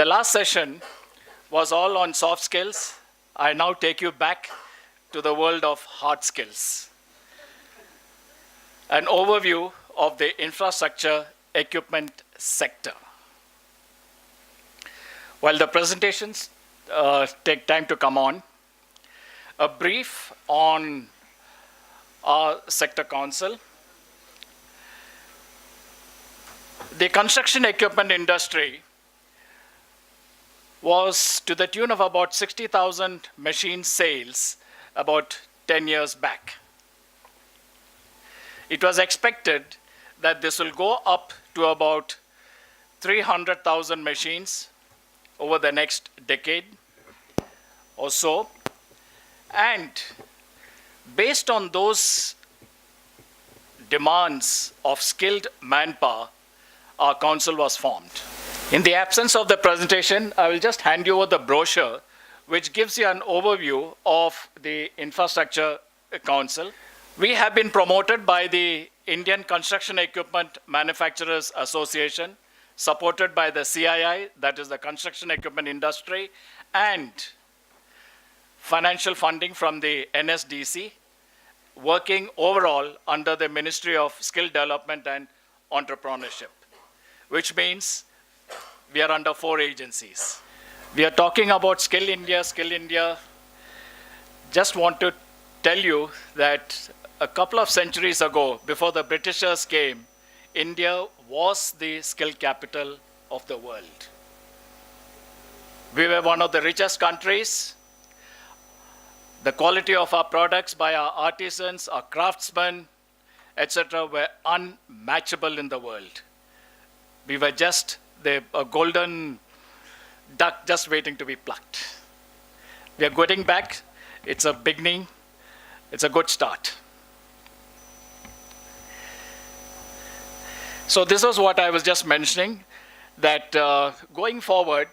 The last session was all on soft skills. I now take you back to the world of hard skills. An overview of the infrastructure equipment sector. While the presentations take time to come on, a brief on our sector council. The construction equipment industry was to the tune of about 60,000 machine sales about 10 years back. It was expected that this will go up to about 300,000 machines over the next decade or so. And based on those demands of skilled manpower, our council was formed. In the absence of the presentation, I will just hand you over the brochure, which gives you an overview of the Infrastructure Council. We have been promoted by the Indian Construction Equipment Manufacturers Association, supported by the CII, that is the construction equipment industry, and financial funding from the NSDC, working overall under the Ministry of Skill Development and Entrepreneurship, which means we are under 4 agencies. We are talking about Skill India, Skill India. Just want to tell you that a couple of centuries ago, before the Britishers came, India was the skill capital of the world. We were one of the richest countries. The quality of our products by our artisans, our craftsmen, etc., were unmatchable in the world. We were just a golden duck just waiting to be plucked. We are getting back. It's a beginning. It's a good start. So this was what I was just mentioning, that going forward,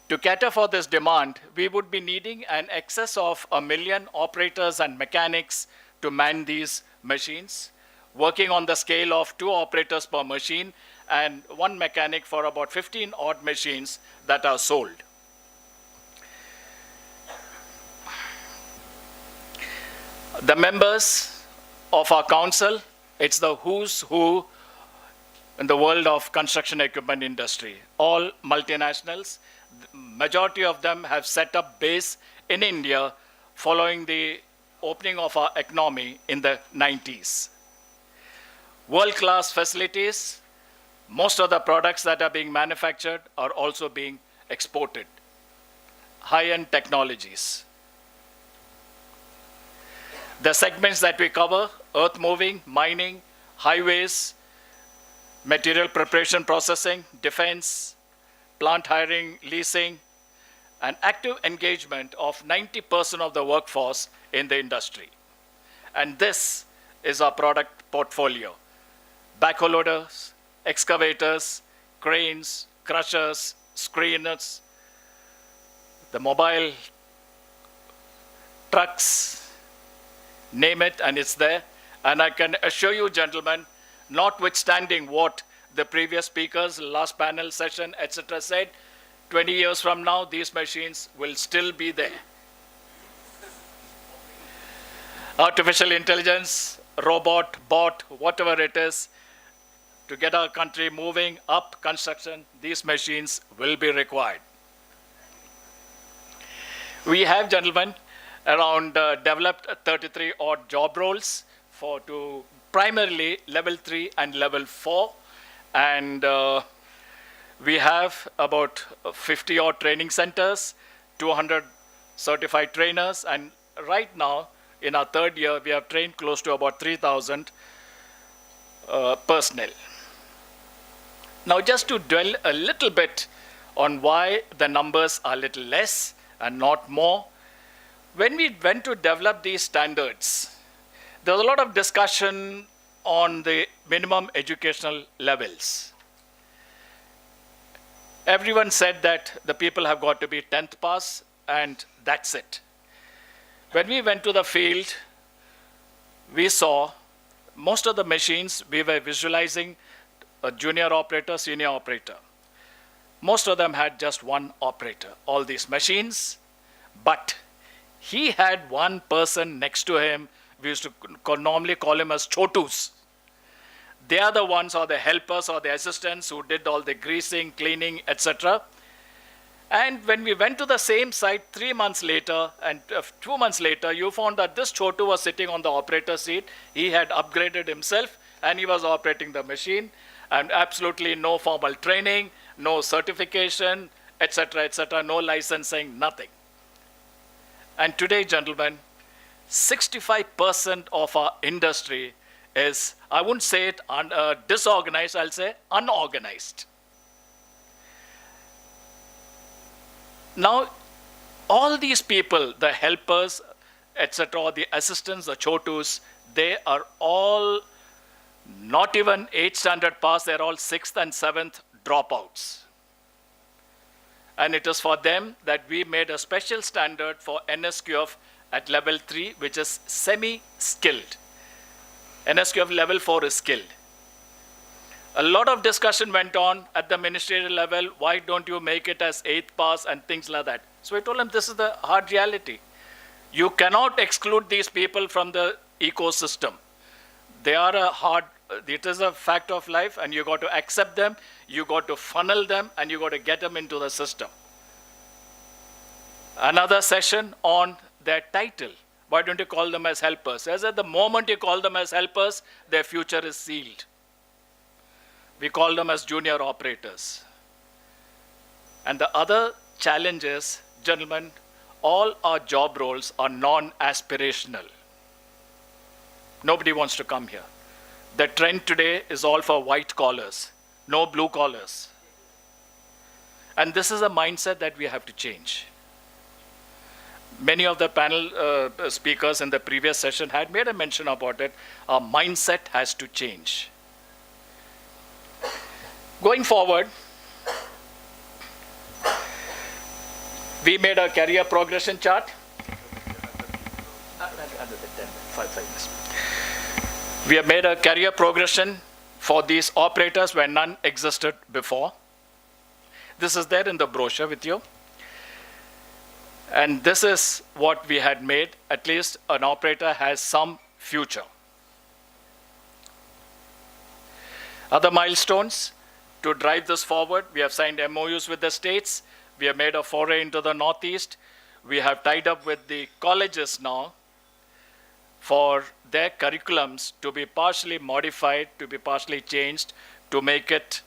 to cater for this demand, we would be needing an excess of 1 million operators and mechanics to man these machines, working on the scale of 2 operators per machine and 1 mechanic for about 15 odd machines that are sold. The members of our council, it's the who's who in the world of construction equipment industry, all multinationals. The majority of them have set up base in India following the opening of our economy in the 90s. World-class facilities. Most of the products that are being manufactured are also being exported. High-end technologies. The segments that we cover: earth moving, mining, highways, material preparation processing, defense, plant hiring, leasing, and active engagement of 90% of the workforce in the industry. And this is our product portfolio: backhoe loaders, excavators, cranes, crushers, screeners, the mobile trucks, name it, and it's there. And I can assure you, gentlemen, notwithstanding what the previous speakers, last panel session, etc. said, 20 years from now, these machines will still be there. Artificial intelligence, robot, bot, whatever it is, to get our country moving up construction, these machines will be required. We have, gentlemen, around developed 33 odd job roles to primarily level 3 and level 4. And we have about 50 odd training centers, 200 certified trainers. And right now, in our 3rd year, we have trained close to about 3,000 personnel. Now, just to dwell a little bit on why the numbers are a little less and not more. When we went to develop these standards, there was a lot of discussion on the minimum educational levels. Everyone said that the people have got to be 10th pass and that's it. When we went to the field, we saw most of the machines we were visualizing a junior operator, senior operator. Most of them had just one operator, all these machines, but he had one person next to him. We used to normally call him as chotus. They are the ones, or the helpers or the assistants, who did all the greasing, cleaning, etc. And when we went to the same site 3 months later and 2 months later, you found that this chotu was sitting on the operator seat. He had upgraded himself and he was operating the machine, and absolutely no formal training, no certification, etc., no licensing, nothing. And today, gentlemen, 65% of our industry is, I wouldn't say it disorganized, I'll say unorganized. Now, all these people, the helpers, etc., the assistants, the chotus, they are all not even 8th standard pass, they're all 6th and 7th dropouts. And it is for them that we made a special standard for NSQF at level 3, which is semi-skilled. NSQF level 4 is skilled. A lot of discussion went on at the ministerial level. Why don't you make it as 8th pass and things like that? So I told them, this is the hard reality. You cannot exclude these people from the ecosystem. They are it is a fact of life, and you got to accept them, you got to funnel them, and you got to get them into the system. Another session on their title. Why don't you call them as helpers? As at the moment you call them as helpers, their future is sealed. We call them as junior operators. And the other challenge is, gentlemen, all our job roles are non-aspirational. Nobody wants to come here. The trend today is all for white collars, no blue collars. And this is a mindset that we have to change. Many of the panel speakers in the previous session had made a mention about it. Our mindset has to change. Going forward, we made a career progression chart. We have made a career progression for these operators where none existed before. This is there in the brochure with you. And this is what we had made. At least an operator has some future. Other milestones to drive this forward: we have signed MOUs with the states. We have made a foray into the Northeast. We have tied up with the colleges now for their curriculums to be partially modified, to be partially changed, to make it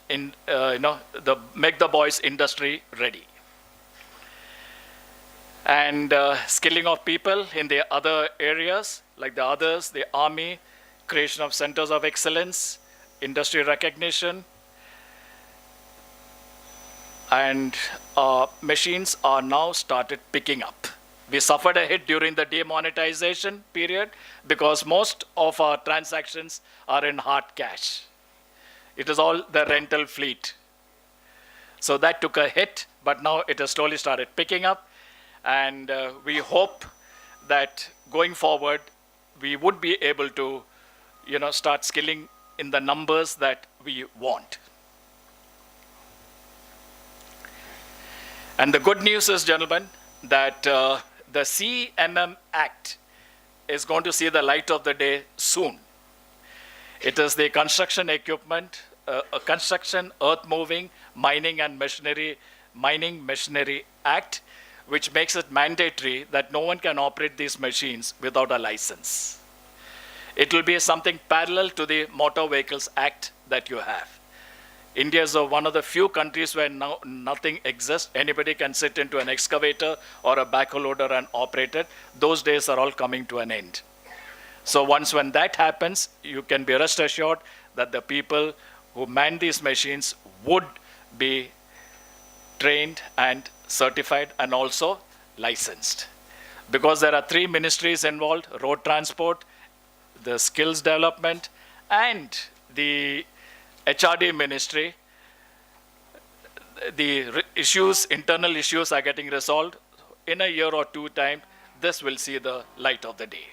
make the boys industry ready. And skilling of people in the other areas, like the others, the Army, creation of centers of excellence, industry recognition, and machines are now started picking up. We suffered a hit during the demonetization period because most of our transactions are in hard cash. It is all the rental fleet. So that took a hit, but now it has slowly started picking up. And we hope that going forward, we would be able to, start skilling in the numbers that we want. And the good news is, gentlemen, that the CMM Act is going to see the light of the day soon. It is the Construction Equipment, Construction, Earth Moving, Mining and Machinery Act, which makes it mandatory that no one can operate these machines without a license. It will be something parallel to the Motor Vehicles Act that you have. India is one of the few countries where now nothing exists. Anybody can sit into an excavator or a backhoe loader and operate it. Those days are all coming to an end. So when that happens, you can be rest assured that the people who man these machines would be trained and certified and also licensed. Because there are 3 ministries involved: road transport, the skills development, and the HRD ministry. The internal issues are getting resolved. In a year or 2 time, this will see the light of the day.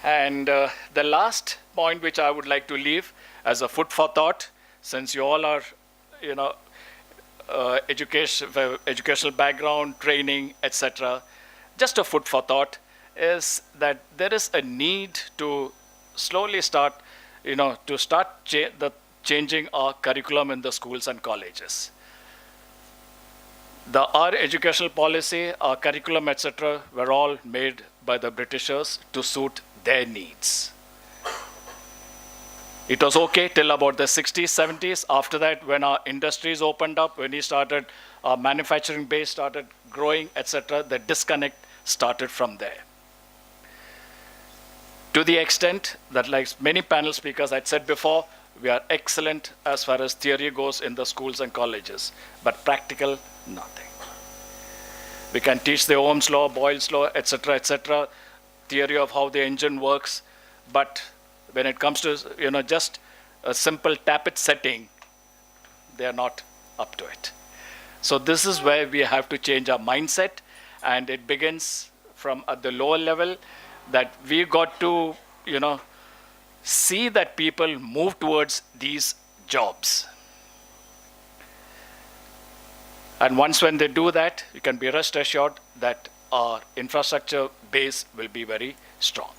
And the last point which I would like to leave as a food for thought since you all are, educational background, training, etc., just a food for thought is that there is a need to slowly start, changing our curriculum in the schools and colleges. Our educational policy, our curriculum, etc., were all made by the Britishers to suit their needs. It was okay till about the 60s, 70s. After that, when our industries opened up, when our manufacturing base started growing, etc., the disconnect started from there. To the extent that, like many panel speakers I'd said before, we are excellent as far as theory goes in the schools and colleges, but practical, nothing. We can teach the Ohm's law, Boyle's law, etc., theory of how the engine works, but when it comes to just a simple tappet setting, they are not up to it. So this is where we have to change our mindset, and it begins from at the lower level, that we got to see that people move towards these jobs. And once when they do that, you can be rest assured that our infrastructure base will be very strong.